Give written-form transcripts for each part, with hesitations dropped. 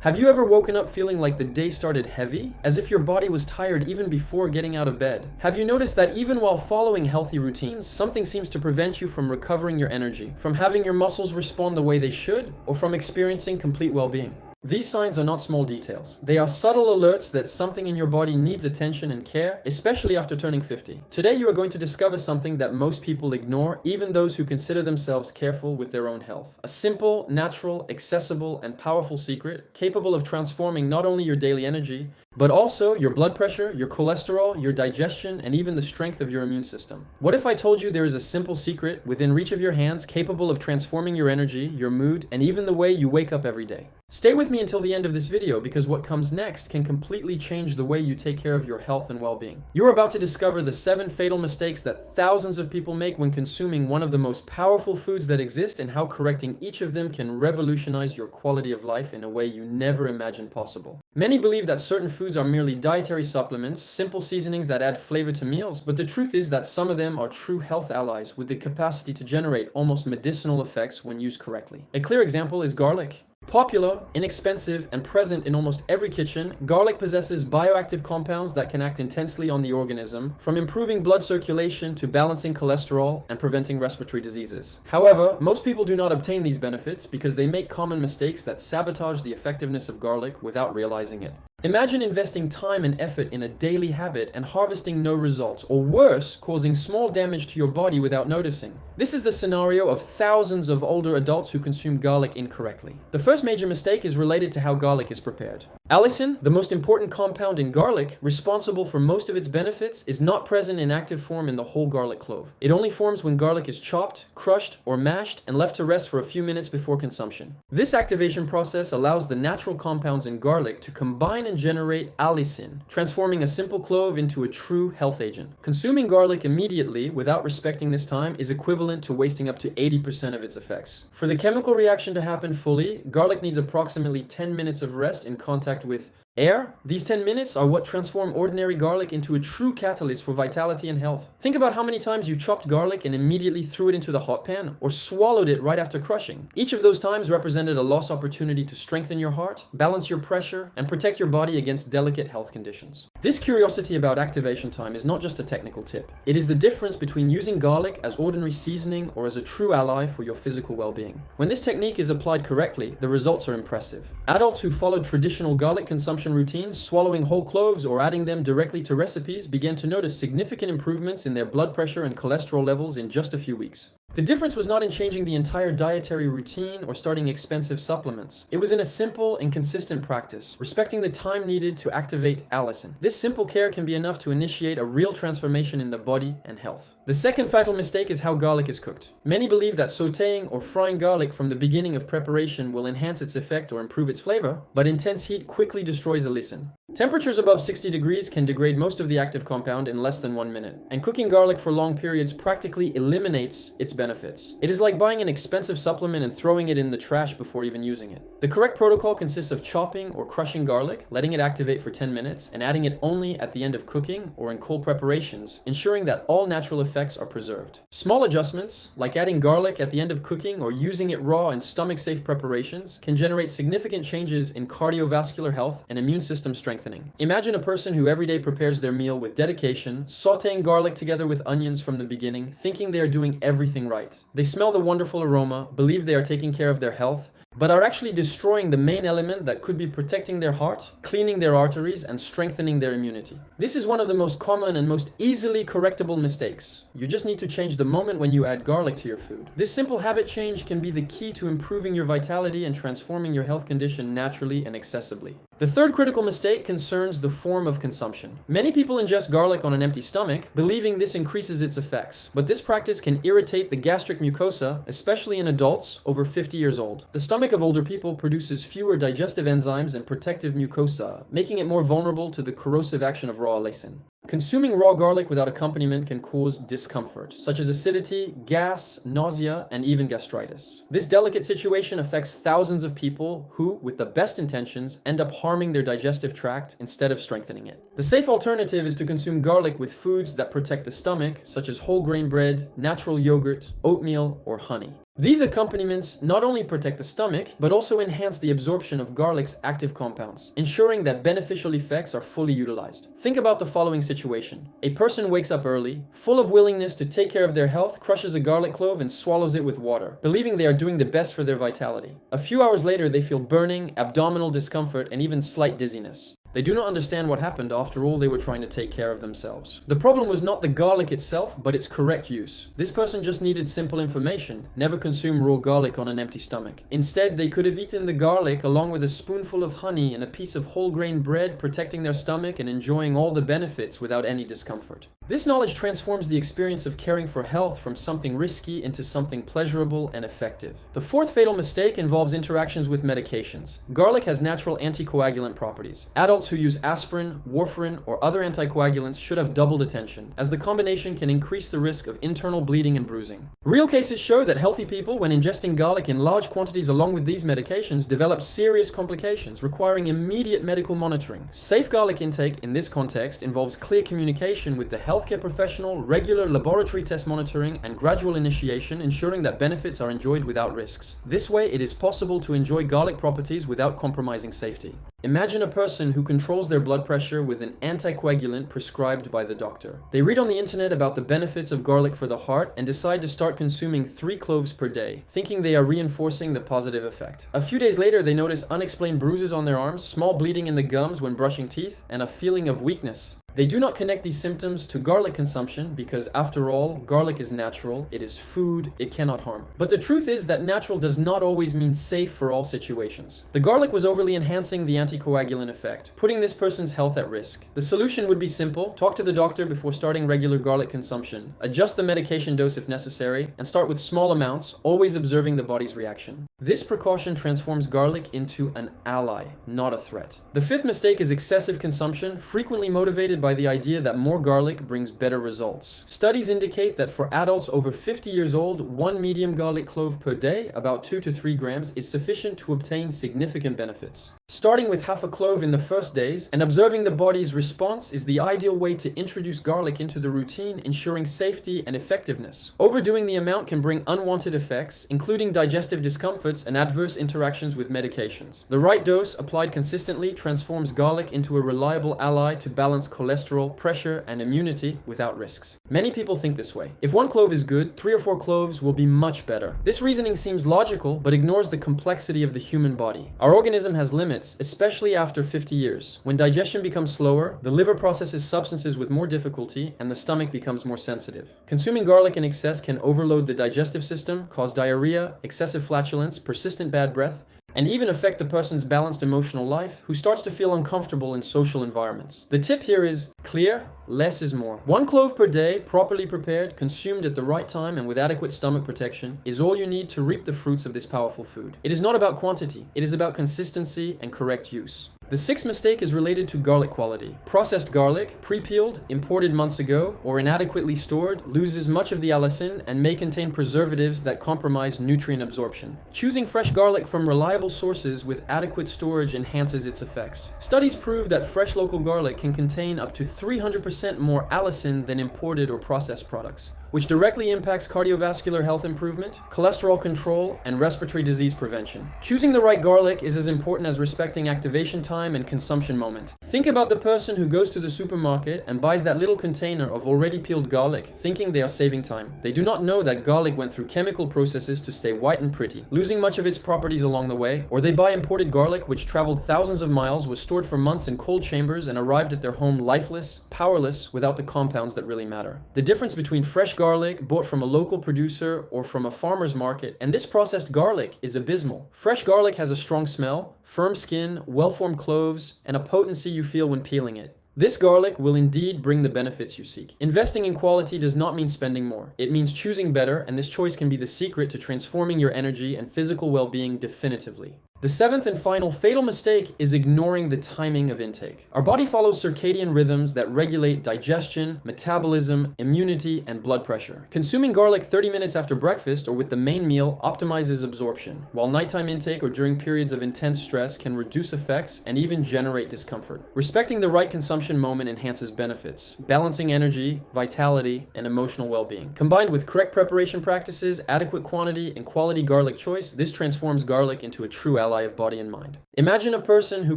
Have you ever woken up feeling like the day started heavy, as if your body was tired even before getting out of bed? Have you noticed that even while following healthy routines, something seems to prevent you from recovering your energy, from having your muscles respond the way they should, or from experiencing complete well-being? These signs are not small details. They are subtle alerts that something in your body needs attention and care, especially after turning 50. Today you are going to discover something that most people ignore, even those who consider themselves careful with their own health. A simple, natural, accessible, and powerful secret capable of transforming not only your daily energy, but also your blood pressure, your cholesterol, your digestion, and even the strength of your immune system. What if I told you there is a simple secret within reach of your hands capable of transforming your energy, your mood, and even the way you wake up every day? Stay with me until the end of this video because what comes next can completely change the way you take care of your health and well-being. You're about to discover the 7 fatal mistakes that thousands of people make when consuming one of the most powerful foods that exist and how correcting each of them can revolutionize your quality of life in a way you never imagined possible. Many believe that certain foods are merely dietary supplements, simple seasonings that add flavor to meals, but the truth is that some of them are true health allies with the capacity to generate almost medicinal effects when used correctly. A clear example is garlic. Popular, inexpensive, and present in almost every kitchen, garlic possesses bioactive compounds that can act intensely on the organism, from improving blood circulation to balancing cholesterol and preventing respiratory diseases. However, most people do not obtain these benefits because they make common mistakes that sabotage the effectiveness of garlic without realizing it. Imagine investing time and effort in a daily habit and harvesting no results, or worse, causing small damage to your body without noticing. This is the scenario of thousands of older adults who consume garlic incorrectly. The first major mistake is related to how garlic is prepared. Allicin, the most important compound in garlic, responsible for most of its benefits, is not present in active form in the whole garlic clove. It only forms when garlic is chopped, crushed, or mashed and left to rest for a few minutes before consumption. This activation process allows the natural compounds in garlic to combine and generate allicin, transforming a simple clove into a true health agent. Consuming garlic immediately without respecting this time is equivalent to wasting up to 80% of its effects. For the chemical reaction to happen fully, garlic needs approximately 10 minutes of rest in contact with air. These 10 minutes are what transform ordinary garlic into a true catalyst for vitality and health. Think about how many times you chopped garlic and immediately threw it into the hot pan, or swallowed it right after crushing. Each of those times represented a lost opportunity to strengthen your heart, balance your pressure, and protect your body against delicate health conditions. This curiosity about activation time is not just a technical tip. It is the difference between using garlic as ordinary seasoning or as a true ally for your physical well-being. When this technique is applied correctly, the results are impressive. Adults who followed traditional garlic consumption routines, swallowing whole cloves or adding them directly to recipes, began to notice significant improvements in their blood pressure and cholesterol levels in just a few weeks. The difference was not in changing the entire dietary routine or starting expensive supplements. It was in a simple and consistent practice, respecting the time needed to activate allicin. This simple care can be enough to initiate a real transformation in the body and health. The second fatal mistake is how garlic is cooked. Many believe that sautéing or frying garlic from the beginning of preparation will enhance its effect or improve its flavor, but intense heat quickly destroys allicin. Temperatures above 60 degrees can degrade most of the active compound in less than 1 minute, and cooking garlic for long periods practically eliminates its benefits. It is like buying an expensive supplement and throwing it in the trash before even using it. The correct protocol consists of chopping or crushing garlic, letting it activate for 10 minutes, and adding it only at the end of cooking or in cold preparations, ensuring that all natural effects are preserved. Small adjustments, like adding garlic at the end of cooking or using it raw in stomach-safe preparations, can generate significant changes in cardiovascular health and immune system strengthening. Imagine a person who every day prepares their meal with dedication, sautéing garlic together with onions from the beginning, thinking they are doing everything right. They smell the wonderful aroma, believe they are taking care of their health, but are actually destroying the main element that could be protecting their heart, cleaning their arteries, and strengthening their immunity. This is one of the most common and most easily correctable mistakes. You just need to change the moment when you add garlic to your food. This simple habit change can be the key to improving your vitality and transforming your health condition naturally and accessibly. The third critical mistake concerns the form of consumption. Many people ingest garlic on an empty stomach, believing this increases its effects, but this practice can irritate the gastric mucosa, especially in adults over 50 years old. The stomach of older people produces fewer digestive enzymes and protective mucosa, making it more vulnerable to the corrosive action of raw allicin. Consuming raw garlic without accompaniment can cause discomfort, such as acidity, gas, nausea, and even gastritis. This delicate situation affects thousands of people who, with the best intentions, end up harming their digestive tract instead of strengthening it. The safe alternative is to consume garlic with foods that protect the stomach, such as whole grain bread, natural yogurt, oatmeal, or honey. These accompaniments not only protect the stomach, but also enhance the absorption of garlic's active compounds, ensuring that beneficial effects are fully utilized. Think about the following situation. A person wakes up early, full of willingness to take care of their health, crushes a garlic clove and swallows it with water, believing they are doing the best for their vitality. A few hours later, they feel burning, abdominal discomfort, and even slight dizziness. They do not understand what happened. After all, they were trying to take care of themselves. The problem was not the garlic itself, but its correct use. This person just needed simple information. Never consume raw garlic on an empty stomach. Instead, they could have eaten the garlic along with a spoonful of honey and a piece of whole grain bread, protecting their stomach and enjoying all the benefits without any discomfort. This knowledge transforms the experience of caring for health from something risky into something pleasurable and effective. The fourth fatal mistake involves interactions with medications. Garlic has natural anticoagulant properties. Adults who use aspirin, warfarin, or other anticoagulants should have doubled attention, as the combination can increase the risk of internal bleeding and bruising. Real cases show that healthy people, when ingesting garlic in large quantities along with these medications, develop serious complications requiring immediate medical monitoring. Safe garlic intake in this context involves clear communication with the healthcare professional, regular laboratory test monitoring, and gradual initiation, ensuring that benefits are enjoyed without risks. This way, it is possible to enjoy garlic properties without compromising safety. Imagine a person who controls their blood pressure with an anticoagulant prescribed by the doctor. They read on the internet about the benefits of garlic for the heart and decide to start consuming 3 cloves per day, thinking they are reinforcing the positive effect. A few days later, they notice unexplained bruises on their arms, small bleeding in the gums when brushing teeth, and a feeling of weakness. They do not connect these symptoms to garlic consumption because, after all, garlic is natural, it is food, it cannot harm. But the truth is that natural does not always mean safe for all situations. The garlic was overly enhancing the anticoagulant effect, putting this person's health at risk. The solution would be simple: talk to the doctor before starting regular garlic consumption, adjust the medication dose if necessary, and start with small amounts, always observing the body's reaction. This precaution transforms garlic into an ally, not a threat. The fifth mistake is excessive consumption, frequently motivated by the idea that more garlic brings better results. Studies indicate that for adults over 50 years old, 1 medium garlic clove per day, about 2 to 3 grams, is sufficient to obtain significant benefits. Starting with half a clove in the first days and observing the body's response is the ideal way to introduce garlic into the routine, ensuring safety and effectiveness. Overdoing the amount can bring unwanted effects, including digestive discomforts and adverse interactions with medications. The right dose, applied consistently, transforms garlic into a reliable ally to balance cholesterol, pressure, and immunity without risks. Many people think this way. If 1 clove is good, 3 or 4 cloves will be much better. This reasoning seems logical, but ignores the complexity of the human body. Our organism has limits, especially after 50 years. When digestion becomes slower, the liver processes substances with more difficulty, and the stomach becomes more sensitive. Consuming garlic in excess can overload the digestive system, cause diarrhea, excessive flatulence, persistent bad breath, and even affect the person's balanced emotional life, who starts to feel uncomfortable in social environments. The tip here is clear: less is more. 1 clove per day, properly prepared, consumed at the right time, and with adequate stomach protection, is all you need to reap the fruits of this powerful food. It is not about quantity, it is about consistency and correct use. The sixth mistake is related to garlic quality. Processed garlic, pre-peeled, imported months ago, or inadequately stored, loses much of the allicin and may contain preservatives that compromise nutrient absorption. Choosing fresh garlic from reliable sources with adequate storage enhances its effects. Studies prove that fresh local garlic can contain up to 300% more allicin than imported or processed products, which directly impacts cardiovascular health improvement, cholesterol control, and respiratory disease prevention. Choosing the right garlic is as important as respecting activation time and consumption moment. Think about the person who goes to the supermarket and buys that little container of already peeled garlic, thinking they are saving time. They do not know that garlic went through chemical processes to stay white and pretty, losing much of its properties along the way, or they buy imported garlic which traveled thousands of miles, was stored for months in cold chambers, and arrived at their home lifeless, powerless, without the compounds that really matter. The difference between fresh garlic bought from a local producer or from a farmer's market and this processed garlic is abysmal. Fresh garlic has a strong smell, firm skin, well-formed cloves, and a potency you feel when peeling it. This garlic will indeed bring the benefits you seek. Investing in quality does not mean spending more. It means choosing better, and this choice can be the secret to transforming your energy and physical well-being definitively. The seventh and final fatal mistake is ignoring the timing of intake. Our body follows circadian rhythms that regulate digestion, metabolism, immunity, and blood pressure. Consuming garlic 30 minutes after breakfast or with the main meal optimizes absorption, while nighttime intake or during periods of intense stress can reduce effects and even generate discomfort. Respecting the right consumption moment enhances benefits, balancing energy, vitality, and emotional well-being. Combined with correct preparation practices, adequate quantity, and quality garlic choice, this transforms garlic into a true ally of body and mind. Imagine a person who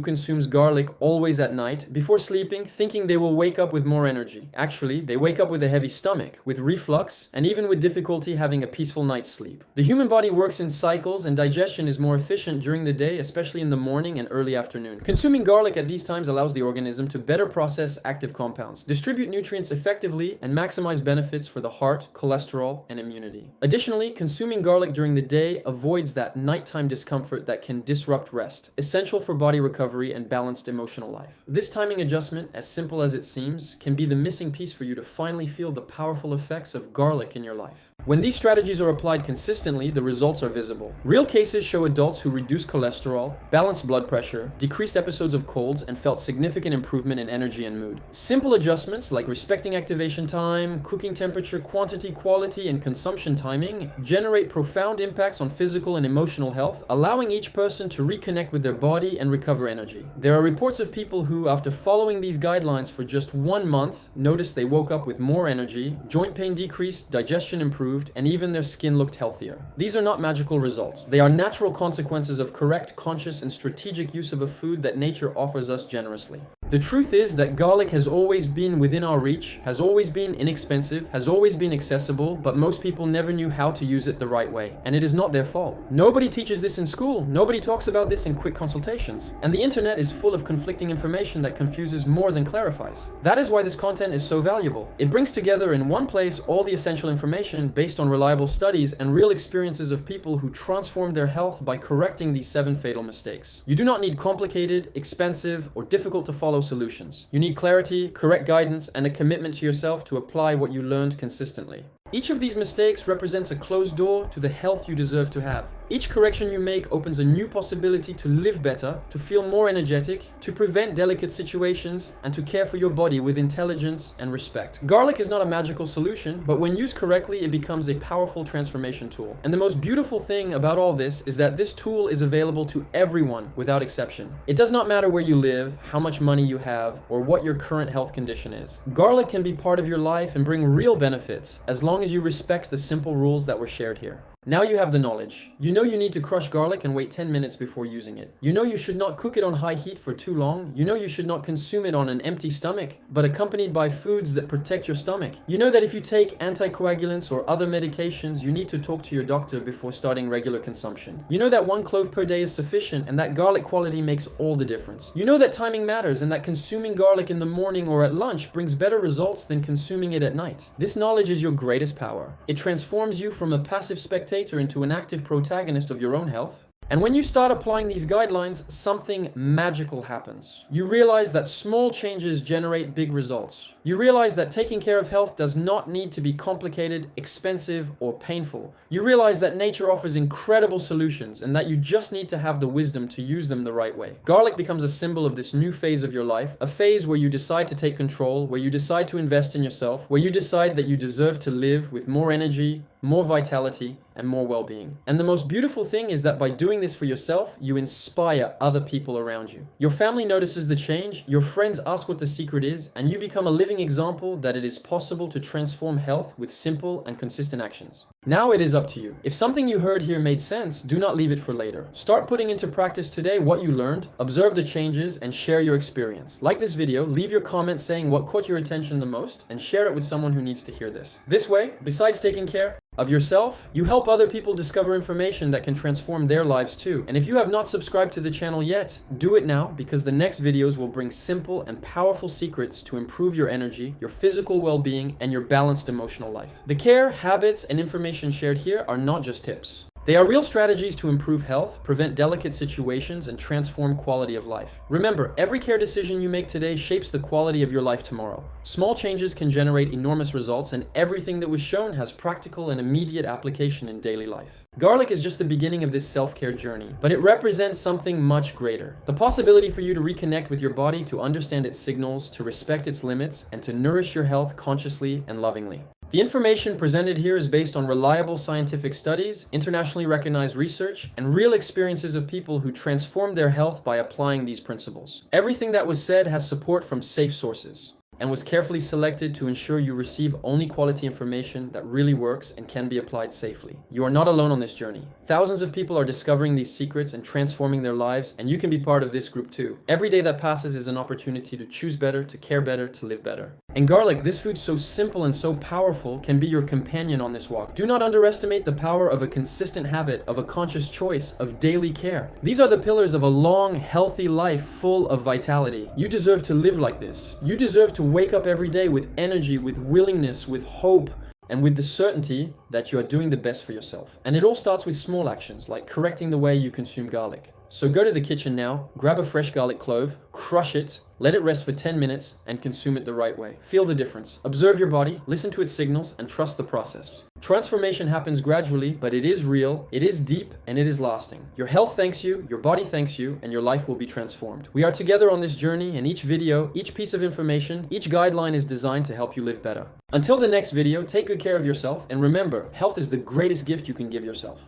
consumes garlic always at night, before sleeping, thinking they will wake up with more energy. Actually, they wake up with a heavy stomach, with reflux, and even with difficulty having a peaceful night's sleep. The human body works in cycles, and digestion is more efficient during the day, especially in the morning and early afternoon. Consuming garlic at these times allows the organism to better process active compounds, distribute nutrients effectively, and maximize benefits for the heart, cholesterol, and immunity. Additionally, consuming garlic during the day avoids that nighttime discomfort that can disrupt rest, essential for body recovery and balanced emotional life. This timing adjustment, as simple as it seems, can be the missing piece for you to finally feel the powerful effects of garlic in your life. When these strategies are applied consistently, the results are visible. Real cases show adults who reduced cholesterol, balanced blood pressure, decreased episodes of colds, and felt significant improvement in energy and mood. Simple adjustments like respecting activation time, cooking temperature, quantity, quality, and consumption timing generate profound impacts on physical and emotional health, allowing each person to reconnect with their body and recover energy. There are reports of people who, after following these guidelines for just 1 month, noticed they woke up with more energy, joint pain decreased, digestion improved, and even their skin looked healthier. These are not magical results. They are natural consequences of correct, conscious, and strategic use of a food that nature offers us generously. The truth is that garlic has always been within our reach, has always been inexpensive, has always been accessible, but most people never knew how to use it the right way, and it is not their fault. Nobody teaches this in school, nobody talks about this in quick consultations, and the internet is full of conflicting information that confuses more than clarifies. That is why this content is so valuable. It brings together in one place all the essential information based on reliable studies and real experiences of people who transformed their health by correcting these 7 fatal mistakes. You do not need complicated, expensive, or difficult to follow solutions. You need clarity, correct guidance, and a commitment to yourself to apply what you learned consistently. Each of these mistakes represents a closed door to the health you deserve to have. Each correction you make opens a new possibility to live better, to feel more energetic, to prevent delicate situations, and to care for your body with intelligence and respect. Garlic is not a magical solution, but when used correctly, it becomes a powerful transformation tool. And the most beautiful thing about all this is that this tool is available to everyone without exception. It does not matter where you live, how much money you have, or what your current health condition is. Garlic can be part of your life and bring real benefits as long as you respect the simple rules that were shared here. Now you have the knowledge. You know you need to crush garlic and wait 10 minutes before using it. You know you should not cook it on high heat for too long. You know you should not consume it on an empty stomach, but accompanied by foods that protect your stomach. You know that if you take anticoagulants or other medications, you need to talk to your doctor before starting regular consumption. You know that 1 clove per day is sufficient and that garlic quality makes all the difference. You know that timing matters and that consuming garlic in the morning or at lunch brings better results than consuming it at night. This knowledge is your greatest power. It transforms you from a passive spectator into an active protagonist of your own health. And when you start applying these guidelines, something magical happens. You realize that small changes generate big results. You realize that taking care of health does not need to be complicated, expensive, or painful. You realize that nature offers incredible solutions and that you just need to have the wisdom to use them the right way. Garlic becomes a symbol of this new phase of your life, a phase where you decide to take control, where you decide to invest in yourself, where you decide that you deserve to live with more energy, more vitality, and more well-being. And the most beautiful thing is that by doing this for yourself, you inspire other people around you. Your family notices the change, your friends ask what the secret is, and you become a living example that it is possible to transform health with simple and consistent actions. Now it is up to you. If something you heard here made sense, do not leave it for later. Start putting into practice today what you learned, observe the changes, and share your experience. Like this video, leave your comment saying what caught your attention the most, and share it with someone who needs to hear this. This way, besides taking care of yourself, you help other people discover information that can transform their lives too. And if you have not subscribed to the channel yet, do it now, because the next videos will bring simple and powerful secrets to improve your energy, your physical well-being, and your balanced emotional life. The care, habits, and information shared here are not just tips. They are real strategies to improve health, prevent delicate situations, and transform quality of life. Remember, every care decision you make today shapes the quality of your life tomorrow. Small changes can generate enormous results, and everything that was shown has practical and immediate application in daily life. Garlic is just the beginning of this self-care journey, but it represents something much greater. The possibility for you to reconnect with your body, to understand its signals, to respect its limits, and to nourish your health consciously and lovingly. The information presented here is based on reliable scientific studies, internationally recognized research, and real experiences of people who transformed their health by applying these principles. Everything that was said has support from safe sources and was carefully selected to ensure you receive only quality information that really works and can be applied safely. You are not alone on this journey. Thousands of people are discovering these secrets and transforming their lives, and you can be part of this group too. Every day that passes is an opportunity to choose better, to care better, to live better. And garlic, this food so simple and so powerful, can be your companion on this walk. Do not underestimate the power of a consistent habit, of a conscious choice, of daily care. These are the pillars of a long, healthy life full of vitality. You deserve to live like this. You deserve to wake up every day with energy, with willingness, with hope, and with the certainty that you are doing the best for yourself. And it all starts with small actions, like correcting the way you consume garlic. So go to the kitchen now, grab a fresh garlic clove, crush it, let it rest for 10 minutes, and consume it the right way. Feel the difference. Observe your body, listen to its signals, and trust the process. Transformation happens gradually, but it is real, it is deep, and it is lasting. Your health thanks you, your body thanks you, and your life will be transformed. We are together on this journey, and each video, each piece of information, each guideline is designed to help you live better. Until the next video, take good care of yourself, and remember, health is the greatest gift you can give yourself.